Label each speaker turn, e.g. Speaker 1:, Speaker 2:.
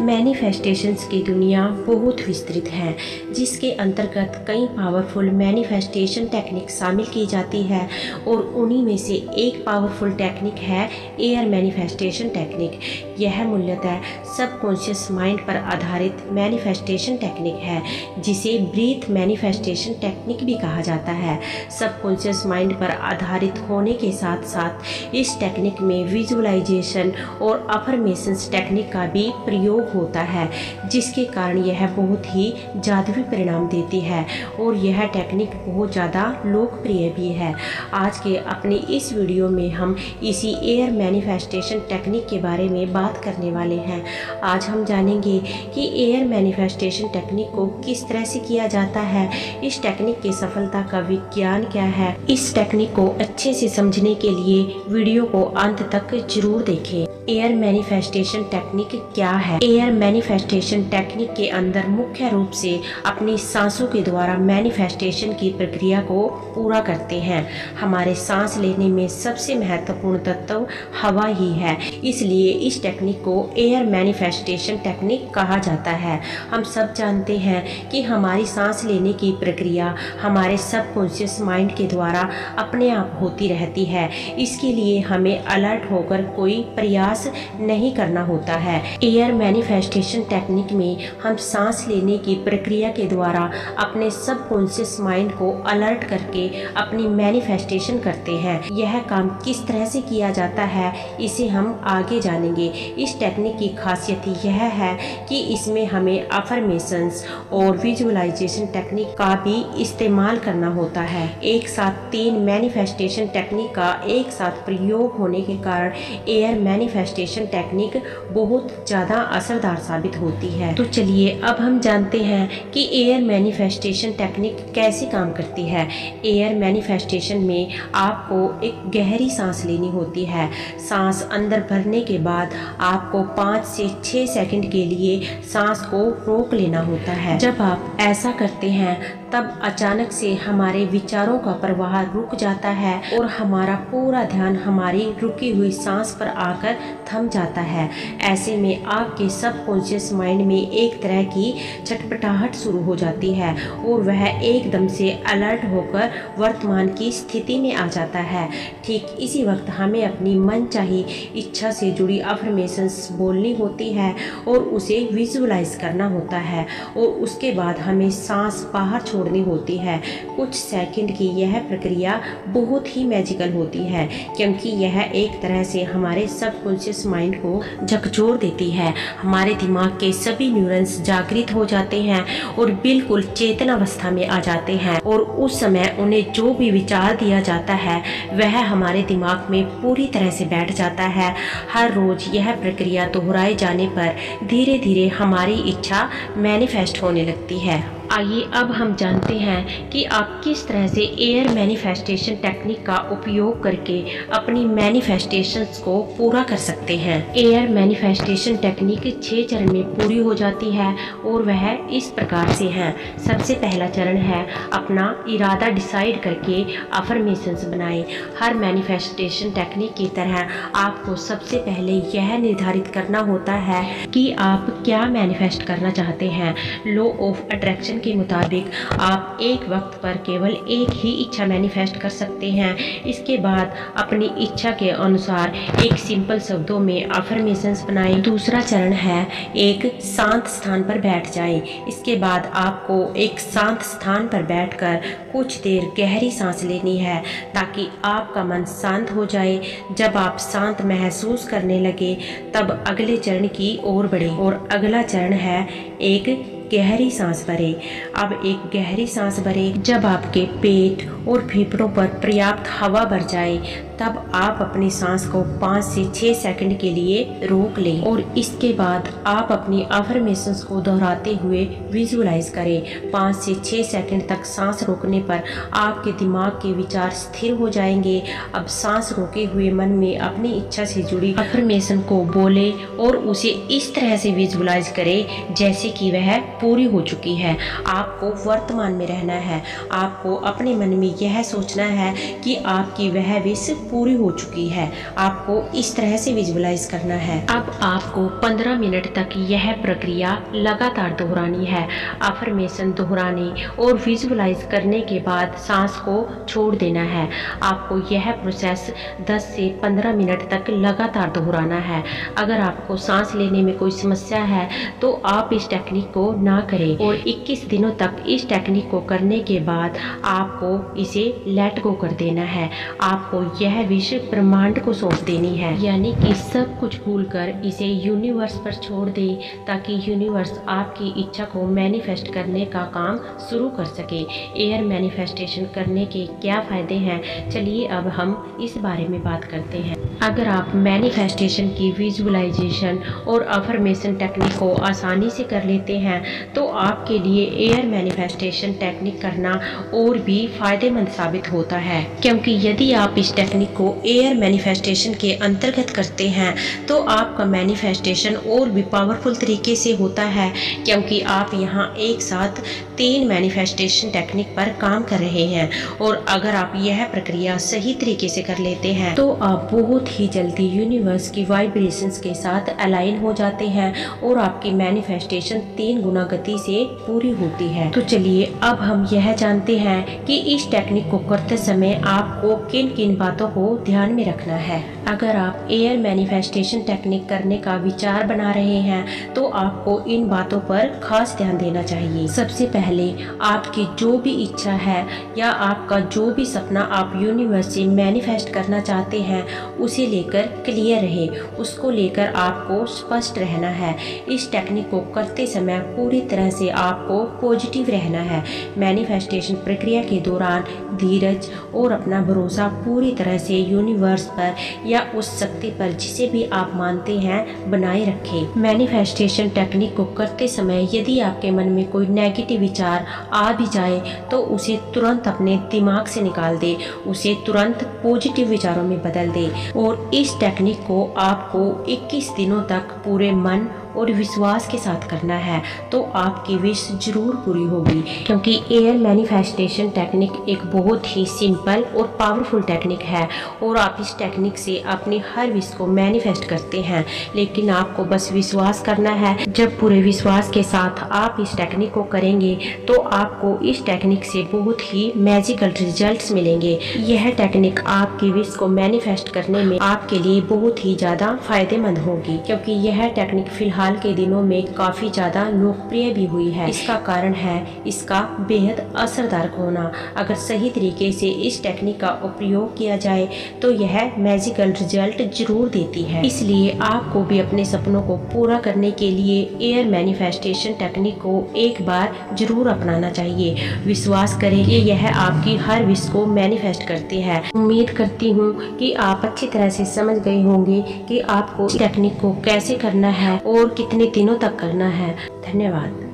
Speaker 1: Manifestations की दुनिया बहुत विस्तृत है, जिसके अंतर्गत कई पावरफुल मैनिफेस्टेशन टेक्निक शामिल की जाती है और उन्हीं में से एक पावरफुल टेक्निक है एयर मैनिफेस्टेशन टेक्निक। यह मूलतः सबकॉन्शियस माइंड पर आधारित मैनिफेस्टेशन टेक्निक है, जिसे ब्रीथ मैनिफेस्टेशन टेक्निक भी कहा जाता है। सबकॉन्शियस माइंड पर आधारित होने के साथ साथ इस टेक्निक में विजुअलाइजेशन और अफर्मेशंस टेक्निक का भी प्रयोग होता है, जिसके कारण यह बहुत ही जादुई परिणाम देती है और यह टेक्निक बहुत ज़्यादा लोकप्रिय भी है। आज के अपनी इस वीडियो में हम इसी एयर मैनिफेस्टेशन टेक्निक के बारे में बात करने वाले हैं। आज हम जानेंगे कि एयर मैनिफेस्टेशन टेक्निक को किस तरह से किया जाता है, इस टेक्निक की सफलता का विज्ञान क्या है। इस टेक्निक को अच्छे से समझने के लिए वीडियो को अंत तक जरूर देखें। एयर मैनिफेस्टेशन टेक्निक क्या है? एयर मैनिफेस्टेशन टेक्निक के अंदर मुख्य रूप से अपनी सांसों के द्वारा मैनिफेस्टेशन की प्रक्रिया को पूरा करते हैं। हमारे सांस लेने में सबसे महत्वपूर्ण तत्व हवा ही है, इसलिए इस टेक्निक को एयर मैनिफेस्टेशन टेक्निक कहा जाता है। हम सब जानते हैं कि हमारी सांस लेने की प्रक्रिया हमारे सबकॉन्शियस माइंड के द्वारा अपने आप होती रहती है। इसके लिए हमें अलर्ट होकर कोई प्रयास नहीं करना होता है। एयर मैनिफेस्टेशन टेक्निक में हम सांस लेने की प्रक्रिया के द्वारा अपने सबकॉन्शियस माइंड को अलर्ट करके अपनी मैनिफेस्टेशन करते हैं। यह काम किस तरह से किया जाता है, इसे हम आगे जानेंगे। इस टेक्निक की खासियत यह है कि इसमें हमें अफर्मेशंस और विजुअलाइजेशन टेक्निक का भी इस्तेमाल करना होता है। एक साथ 3 मैनिफेस्टेशन टेक्निक का एक साथ प्रयोग होने के कारण एयर मैनिफेस्टेशन टेक्निक बहुत ज़्यादा असरदार साबित होती है। तो चलिए अब हम जानते हैं कि एयर मैनिफेस्टेशन टेक्निक कैसे काम करती है। एयर मैनिफेस्टेशन में आपको एक गहरी सांस लेनी होती है। सांस अंदर भरने के बाद आपको 5 से 6 सेकंड के लिए सांस को रोक लेना होता है। जब आप ऐसा करते हैं तब अचानक से हमारे विचारों का प्रवाह रुक जाता है और हमारा पूरा ध्यान हमारी रुकी हुई सांस पर आकर थम जाता है। ऐसे में आपके सबकॉन्शियस माइंड में एक तरह की छटपटाहट शुरू हो जाती है और वह एकदम से अलर्ट होकर वर्तमान की स्थिति में आ जाता है। ठीक इसी वक्त हमें अपनी मनचाही इच्छा से जुड़ी अफर्मेशंस बोलनी होती है और उसे विजुअलाइज करना होता है और उसके बाद हमें सांस बाहर छोड़नी होती है। कुछ सेकंड की यह प्रक्रिया बहुत ही मैजिकल होती है, क्योंकि यह एक तरह से हमारे सबकॉन्शियस माइंड को झकझोर देती है। हमारे दिमाग के सभी न्यूरॉन्स जागृत हो जाते हैं और बिल्कुल चेतन अवस्था में आ जाते हैं और उस समय उन्हें जो भी विचार दिया जाता है वह हमारे दिमाग में पूरी तरह से बैठ जाता है। हर रोज यह प्रक्रिया दोहराए जाने पर धीरे धीरे हमारी इच्छा मैनिफेस्ट होने लगती है। आइए अब हम जानते हैं कि आप किस तरह से एयर मैनिफेस्टेशन टेक्निक का उपयोग करके अपनी मैनिफेस्टेशंस को पूरा कर सकते हैं। एयर मैनिफेस्टेशन टेक्निक 6 चरण में पूरी हो जाती है और वह इस प्रकार से हैं। सबसे पहला चरण है अपना इरादा डिसाइड करके अफर्मेशंस बनाएं। हर मैनिफेस्टेशन टेक्निक की तरह आपको सबसे पहले यह निर्धारित करना होता है कि आप क्या मैनिफेस्ट करना चाहते हैं। लॉ ऑफ अट्रैक्शन के मुताबिक आप एक वक्त पर केवल एक ही इच्छा मैनिफेस्ट कर सकते हैं। इसके बाद अपनी इच्छा के अनुसार एक सिंपल शब्दों में अफर्मेशंस बनाएं। दूसरा चरण है एक शांत स्थान पर बैठ जाएं। इसके बाद आपको एक शांत स्थान पर बैठकर कुछ देर गहरी सांस लेनी है ताकि आपका मन शांत हो जाए। जब आप शांत महसूस करने लगे तब अगले चरण की ओर बढ़ें और अगला चरण है एक गहरी सांस भरें। अब एक गहरी सांस भरें। जब आपके पेट और फेफड़ों पर पर्याप्त हवा भर जाए तब आप अपनी सांस को 5 से 6 सेकंड के लिए रोक लें और इसके बाद आप अपनी अफर्मेशंस को दोहराते हुए विजुअलाइज करें। 5 से 6 सेकंड तक सांस रोकने पर आपके दिमाग के विचार स्थिर हो जाएंगे। अब सांस रोके हुए मन में अपनी इच्छा से जुड़ी अफर्मेशन को बोले और उसे इस तरह से विजुअलाइज करें जैसे कि वह पूरी हो चुकी है। आपको वर्तमान में रहना है। आपको अपने मन में यह सोचना है कि आपकी वह विश पूरी हो चुकी है। आपको इस तरह से विजुअलाइज करना है। अब आपको 15 मिनट तक यह प्रक्रिया लगातार दोहरानी है। अफर्मेशन दोहराने और विजुअलाइज करने के बाद सांस को छोड़ देना है। आपको यह प्रोसेस 10 से 15 मिनट तक लगातार दोहराना है। अगर आपको सांस लेने में कोई समस्या है तो आप इस टेक्निक को ना करें और 21 दिनों तक इस टेक्निक को करने के बाद आपको इसे लेट गो कर देना है। आपको यह विश्व ब्रह्मांड को सौंप देनी है, यानी कि सब कुछ भूलकर इसे यूनिवर्स पर छोड़ दें ताकि यूनिवर्स आपकी इच्छा को मैनिफेस्ट करने का काम शुरू कर सके। एयर मैनिफेस्टेशन करने के क्या फ़ायदे हैं, चलिए अब हम इस बारे में बात करते हैं। अगर आप मैनिफेस्टेशन की विजुअलाइजेशन और अफर्मेशन टेक्निक को आसानी से कर लेते हैं तो आपके लिए एयर मैनिफेस्टेशन टेक्निक करना और भी फ़ायदेमंद साबित होता है, क्योंकि यदि आप इस टेक्निक को एयर मैनिफेस्टेशन के अंतर्गत करते हैं तो आपका मैनिफेस्टेशन और भी पावरफुल तरीके से होता है, क्योंकि आप यहाँ एक साथ 3 मैनिफेस्टेशन टेक्निक पर काम कर रहे हैं। और अगर आप यह प्रक्रिया सही तरीके से कर लेते हैं तो आप बहुत ही जल्दी यूनिवर्स की वाइब्रेशंस के साथ अलाइन हो जाते हैं और आपकी मैनिफेस्टेशन 3 गुना गति से पूरी होती है। तो चलिए अब हम यह जानते हैं कि इस टेक्निक को करते समय आपको किन किन बातों को ध्यान में रखना है। अगर आप एयर मैनिफेस्टेशन टेक्निक करने का विचार बना रहे हैं तो आपको इन बातों पर खास ध्यान देना चाहिए। सबसे पहले आपकी जो भी इच्छा है या आपका जो भी सपना आप यूनिवर्स से मैनिफेस्ट करना चाहते हैं उसे लेकर क्लियर रहे, उसको लेकर आपको स्पष्ट रहना है। इस टेक्निक को करते समय पूरी तरह से आपको पॉजिटिव रहना है। मैनिफेस्टेशन प्रक्रिया के दौरान धीरज और अपना भरोसा पूरी तरह से यूनिवर्स पर या उस शक्ति पर जिसे भी आप मानते हैं बनाए रखें। मैनिफेस्टेशन टेक्निक को करते समय यदि आपके मन में कोई नेगेटिव विचार आ भी जाए तो उसे तुरंत अपने दिमाग से निकाल दे, उसे तुरंत पॉजिटिव विचारों में बदल दे। और इस टेक्निक को आपको 21 दिनों तक पूरे मन और विश्वास के साथ करना है तो आपकी विश जरूर पूरी होगी, क्योंकि एयर मैनिफेस्टेशन टेक्निक एक बहुत ही सिंपल और पावरफुल टेक्निक है और आप इस टेक्निक से अपनी हर विश को मैनिफेस्ट करते हैं। लेकिन आपको बस विश्वास करना है। जब पूरे विश्वास के साथ आप इस टेक्निक को करेंगे तो आपको इस टेक्निक से बहुत ही मैजिकल रिजल्ट्स मिलेंगे। यह टेक्निक आपकी विश को मैनिफेस्ट करने में आपके लिए बहुत ही ज़्यादा फायदेमंद होगी, क्योंकि यह टेक्निक फिलहाल के दिनों में काफ़ी ज़्यादा लोकप्रिय भी हुई है। इसका कारण है इसका बेहद असरदार होना। अगर सही तरीके से इस टेक्निक का उपयोग किया जाए तो यह मैजिकल रिजल्ट जरूर देती है। इसलिए आपको भी अपने सपनों को पूरा करने के लिए एयर मैनिफेस्टेशन टेक्निक को एक बार जरूर अपनाना चाहिए। विश्वास करें कि यह आपकी हर विश को मैनिफेस्ट करती है। उम्मीद करती हूँ कि आप अच्छी तरह से समझ गए होंगे कि आपको टेक्निक को कैसे करना है और कितने दिनों तक करना है। धन्यवाद।